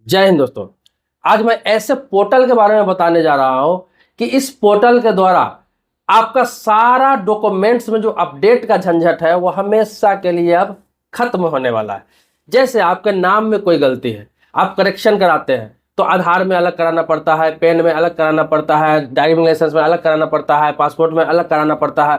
जय हिंद दोस्तों। आज मैं ऐसे पोर्टल के बारे में बताने जा रहा हूं कि इस पोर्टल के द्वारा आपका सारा डॉक्यूमेंट्स में जो अपडेट का झंझट है वो हमेशा के लिए अब खत्म होने वाला है। जैसे आपके नाम में कोई गलती है, आप करेक्शन कराते हैं तो आधार में अलग कराना पड़ता है, पैन में अलग कराना पड़ता है, ड्राइविंग लाइसेंस में अलग कराना पड़ता है, पासपोर्ट में अलग कराना पड़ता है।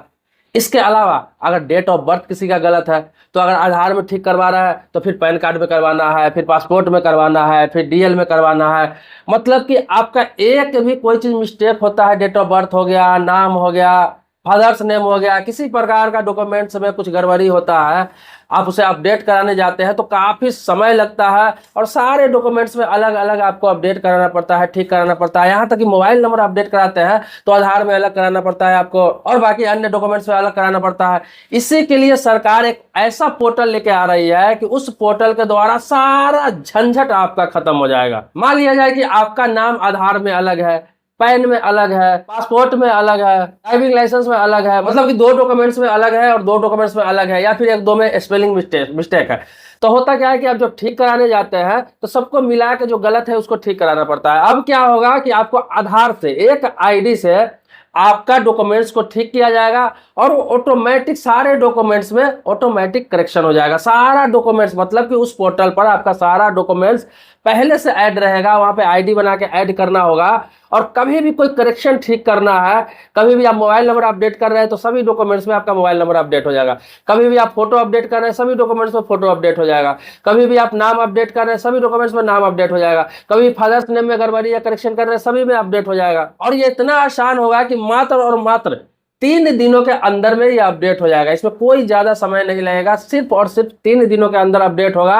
इसके अलावा अगर डेट ऑफ बर्थ किसी का गलत है तो अगर आधार में ठीक करवा रहा है तो फिर पैन कार्ड में करवाना है, फिर पासपोर्ट में करवाना है, फिर डीएल में करवाना है। मतलब कि आपका एक भी कोई चीज़ मिस्टेक होता है, डेट ऑफ बर्थ हो गया, नाम हो गया, फादर्स नेम हो गया, किसी प्रकार का डॉक्यूमेंट्स में कुछ गड़बड़ी होता है, आप उसे अपडेट कराने जाते हैं तो काफ़ी समय लगता है और सारे डॉक्यूमेंट्स में अलग अलग आपको अपडेट कराना पड़ता है, ठीक कराना पड़ता है। यहाँ तक कि मोबाइल नंबर अपडेट कराते हैं तो आधार में अलग कराना पड़ता है आपको और बाकी अन्य डॉक्यूमेंट्स में अलग कराना पड़ता है। इसी के लिए सरकार एक ऐसा पोर्टल लेके आ रही है कि उस पोर्टल के द्वारा सारा झंझट आपका खत्म हो जाएगा। मान लिया जाए कि आपका नाम आधार में अलग है, पैन में अलग है, पासपोर्ट में अलग है, ड्राइविंग लाइसेंस में अलग है, मतलब कि दो डॉक्यूमेंट्स में अलग है और दो डॉक्यूमेंट्स में अलग है, या फिर एक दो में स्पेलिंग मिस्टेक है। तो होता क्या है कि आप जब ठीक कराने जाते हैं तो सबको मिला के जो गलत है उसको ठीक कराना पड़ता है। अब क्या होगा कि आपको आधार से एक आईडी से आपका डॉक्यूमेंट्स को ठीक किया जाएगा और ऑटोमेटिक सारे डॉक्यूमेंट्स में ऑटोमेटिक करेक्शन हो जाएगा। सारा डॉक्यूमेंट्स मतलब कि उस पोर्टल पर आपका सारा डॉक्यूमेंट्स पहले से ऐड रहेगा, वहां पे आईडी बना के ऐड करना होगा। और कभी भी कोई करेक्शन ठीक करना है, कभी भी आप मोबाइल नंबर अपडेट कर रहे हैं तो सभी डॉक्यूमेंट्स में आपका मोबाइल नंबर अपडेट हो जाएगा। कभी भी आप फोटो अपडेट कर रहे हैं सभी डॉक्यूमेंट्स में फोटो अपडेट हो जाएगा। कभी भी आप नाम अपडेट कर रहे हैं सभी डॉक्यूमेंट्स में नाम अपडेट हो जाएगा। कभी फादर्स नेम में गड़बड़ी या करेक्शन कर रहे हैं सभी में अपडेट हो जाएगा। और ये इतना आसान होगा कि मात्र और मात्र 3 दिनों के अंदर में ये अपडेट हो जाएगा। इसमें कोई ज्यादा समय नहीं लगेगा, सिर्फ और सिर्फ 3 दिनों के अंदर अपडेट होगा।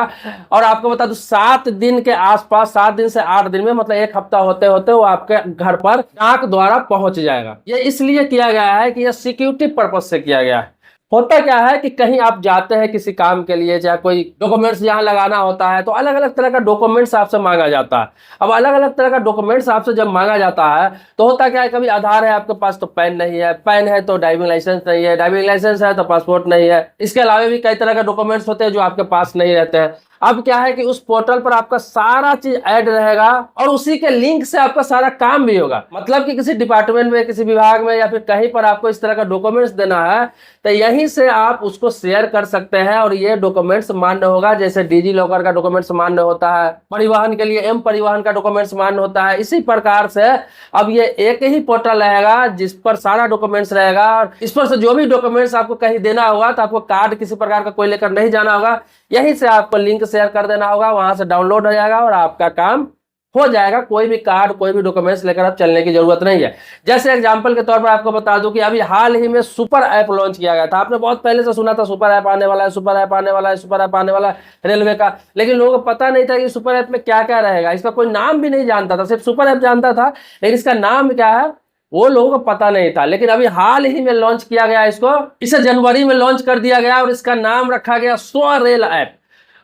और आपको बता दूं 7 दिन के आसपास, 7 दिन से 8 दिन में, मतलब एक हफ्ता होते होते वो आपके घर पर डाक द्वारा पहुंच जाएगा। ये इसलिए किया गया है कि ये सिक्योरिटी पर्पज से किया गया है। होता क्या है कि कहीं आप जाते हैं किसी काम के लिए, चाहे कोई डॉक्यूमेंट्स यहाँ लगाना होता है तो अलग अलग तरह का डॉक्यूमेंट्स आपसे मांगा जाता है। अब अलग अलग तरह का डॉक्यूमेंट्स आपसे जब मांगा जाता है तो होता क्या है, कभी आधार है आपके पास तो पैन नहीं है, पैन है तो ड्राइविंग लाइसेंस नहीं है, ड्राइविंग लाइसेंस है तो पासपोर्ट नहीं है। इसके अलावा भी कई तरह के डॉक्यूमेंट्स होते हैं जो आपके पास नहीं रहते हैं। अब क्या है कि उस पोर्टल पर आपका सारा चीज ऐड रहेगा और उसी के लिंक से आपका सारा काम भी होगा। मतलब कि किसी डिपार्टमेंट में, किसी विभाग में या फिर कहीं पर आपको इस तरह का डॉक्यूमेंट्स देना है तो यहीं से आप उसको शेयर कर सकते हैं और ये डॉक्यूमेंट्स मान्य होगा। जैसे डिजी लॉकर का डॉक्यूमेंट्स मान्य होता है, परिवहन के लिए एम परिवहन का डॉक्यूमेंट्स मान्य होता है। इसी प्रकार से अब ये एक ही पोर्टल रहेगा जिस पर सारा डॉक्यूमेंट्स रहेगा और इस पर से जो भी डॉक्यूमेंट्स आपको कहीं देना होगा तो आपको कार्ड किसी प्रकार का कोई लेकर नहीं जाना होगा, यहीं से आपको लिंक शेयर कर देना होगा, वहां से डाउनलोड हो जाएगा और आपका काम हो जाएगा। कोई भी कार्ड, कोई भी डॉक्यूमेंट्स लेकर आप चलने की जरूरत नहीं है। जैसे एग्जांपल के तौर पर आपको बता दूं कि अभी हाल ही में सुपर ऐप लॉन्च किया गया था। आपने बहुत पहले से सुना था सुपर ऐप आने वाला है, सुपर ऐप आने वाला है, सुपर ऐप आने वाला है रेलवे का, लेकिन लोगों को पता नहीं था कि सुपर ऐप में क्या क्या रहेगा। इसका कोई नाम भी नहीं जानता था, सिर्फ सुपर ऐप जानता था, लेकिन इसका नाम क्या है वो लोगों को पता नहीं था। लेकिन अभी हाल ही में लॉन्च किया गया, इसे जनवरी में लॉन्च कर दिया गया और इसका नाम रखा गया स्वरेल ऐप।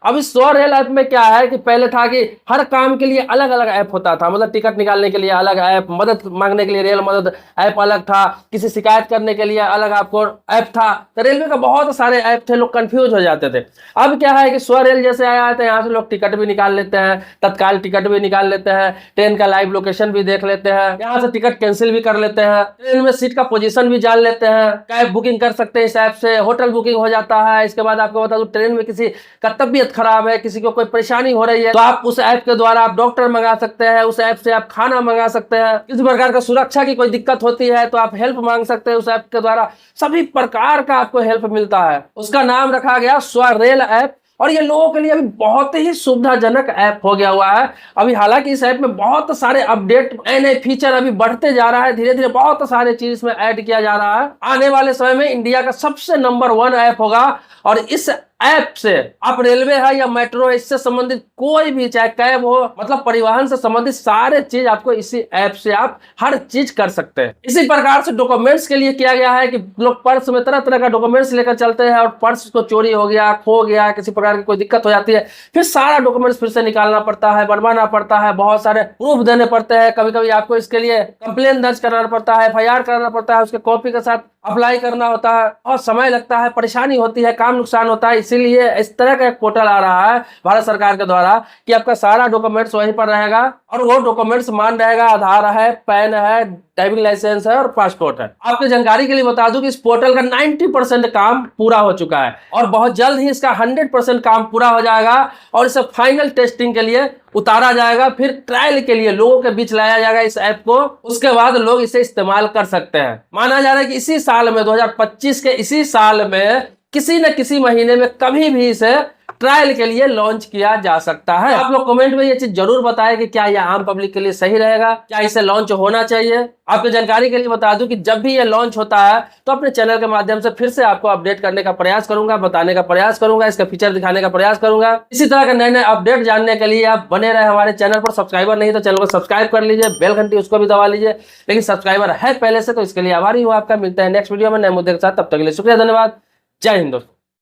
अब इस स्वरेल ऐप में क्या है कि पहले था कि हर काम के लिए अलग अलग ऐप होता था, मतलब टिकट निकालने के लिए अलग ऐप, मदद मांगने के लिए रेल मदद ऐप अलग था, किसी शिकायत करने के लिए अलग आपको ऐप था। तो रेलवे का बहुत सारे ऐप थे, लोग कंफ्यूज हो जाते थे। अब क्या है कि स्वरेल जैसे आया है तो यहाँ से लोग टिकट भी निकाल लेते हैं, तत्काल टिकट भी निकाल लेते हैं, ट्रेन का लाइव लोकेशन भी देख लेते हैं, यहाँ से टिकट कैंसिल भी कर लेते हैं, ट्रेन में सीट का पोजीशन भी जान लेते हैं, कैब बुकिंग कर सकते हैं इस ऐप से, होटल बुकिंग हो जाता है। इसके बाद आपको बता दूं ट्रेन में किसी का तबियत खराब है, किसी को कोई परेशानी हो रही है तो आप उस ऐप के द्वारा आप डॉक्टर मंगा सकते हैं, उस ऐप से आप खाना मंगा सकते हैं। किसी प्रकार का सुरक्षा की कोई दिक्कत होती है तो आप हेल्प मांग सकते हैं, उस ऐप के द्वारा सभी प्रकार का आपको हेल्प मिलता है। उसका नाम रखा गया स्वरेल ऐप और ये लोगों के लिए अभी बहुत ही सुविधाजनक ऐप हो गया हुआ है। अभी हालांकि इस ऐप में बहुत सारे अपडेट, नए नए फीचर अभी बढ़ते जा रहा है, धीरे धीरे बहुत सारे चीज इसमें ऐड किया जा रहा है। आने वाले समय में इंडिया का सबसे नंबर 1 ऐप होगा और इस ऐप से आप रेलवे है या मेट्रो है, इससे संबंधित कोई भी, चाहे कैब हो, मतलब परिवहन से संबंधित सारे चीज आपको इसी ऐप से आप हर चीज कर सकते हैं। इसी प्रकार से डॉक्यूमेंट्स के लिए किया गया है कि लोग पर्स में तरह तरह का डॉक्यूमेंट्स लेकर चलते हैं और पर्स को चोरी हो गया, खो गया, किसी प्रकार की कोई दिक्कत हो जाती है, फिर सारा डॉक्यूमेंट्स फिर से निकालना पड़ता है, बनवाना पड़ता है, बहुत सारे प्रूफ देने पड़ते हैं। कभी कभी आपको इसके लिए कंप्लेन दर्ज कराना पड़ता है, FIR कराना पड़ता है, उसके कॉपी के साथ अप्लाई करना होता है और समय लगता है, परेशानी होती है, काम नुकसान होता है। इसीलिए इस तरह का एक पोर्टल आ रहा है भारत सरकार के द्वारा कि आपका सारा डॉक्यूमेंट्स वहीं पर रहेगा, और वो डॉक्यूमेंट्स मान रहेगा आधार है, पैन है, ड्राइविंग लाइसेंस है और पासपोर्ट है। आपकी जानकारी के लिए बता दूं कि इस पोर्टल का 90% काम पूरा हो चुका है और बहुत जल्द ही इसका 100% काम पूरा हो जाएगा और इसे फाइनल टेस्टिंग के लिए उतारा जाएगा, फिर ट्रायल के लिए लोगों के बीच लाया जाएगा इस ऐप को। उसके बाद लोग इसे इस्तेमाल कर सकते हैं। माना जा रहा है कि इसी साल में 2025 के इसी साल में किसी न किसी महीने में कभी भी इसे ट्रायल के लिए लॉन्च किया जा सकता है। आप लोग कमेंट में ये चीज जरूर बताएं कि क्या यह आम पब्लिक के लिए सही रहेगा, क्या इसे लॉन्च होना चाहिए। आपकी जानकारी के लिए बता दूं कि जब भी ये लॉन्च होता है तो अपने चैनल के माध्यम से फिर से आपको अपडेट करने का प्रयास करूंगा, बताने का प्रयास करूंगा, इसका फीचर दिखाने का प्रयास करूंगा। इसी तरह के नए नए अपडेट जानने के लिए आप बने रहे हमारे चैनल पर। सब्सक्राइबर नहीं तो चैनल को सब्सक्राइब कर लीजिए, बेल घंटी उसको भी दबा लीजिए। लेकिन सब्सक्राइबर है पहले से तो इसके लिए आभारी हूँ आपका। मिलते हैं नेक्स्ट वीडियो में नए मुद्दे के साथ, तब तक के लिए शुक्रिया, धन्यवाद, जय हिंद दोस्तों।